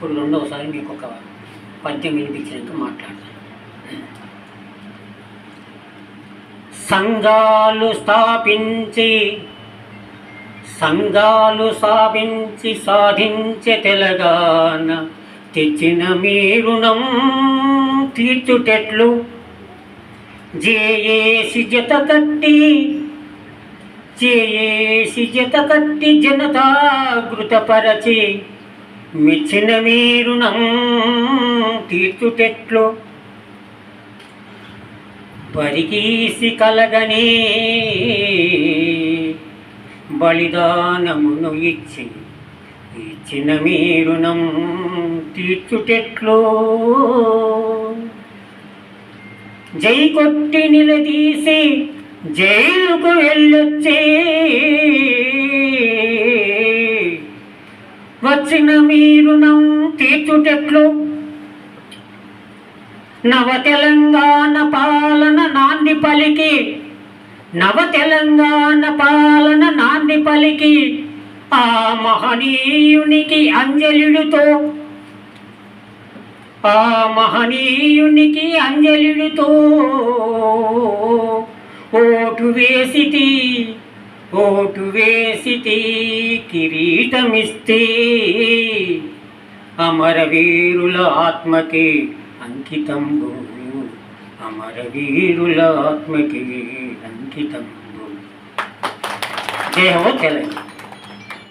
ఇప్పుడు రెండవసారి మీకు ఒక పద్యం వినిపించినాక మాట్లాడతాను. సంఘాలు స్థాపించి సాధించే తెలంగాణ తెచ్చిన మీరుణం తీర్చుటెట్లు జేఏసి జత కట్టి జనతాగృతపరచి మెచ్చిన మీరుణం తీర్చుటెట్లు పరిగీసి కలగని బలిదానమును ఇచ్చిన మీరుణం తీర్చుటెట్లో జై కొట్టి నిలదీసి జైలుకు వెళ్ళొచ్చే వచ్చిన మీరుణం తీర్చుటెట్లో నవ తెలంగాణ పాలన నాంది పలికి ఆ మహనీయునికి అంజలిడుతో ఓటు వేసితి కిరీటమిస్తే అమరవీరుల ఆత్మకి అంకితంబు జయ హో తెలంగాణ.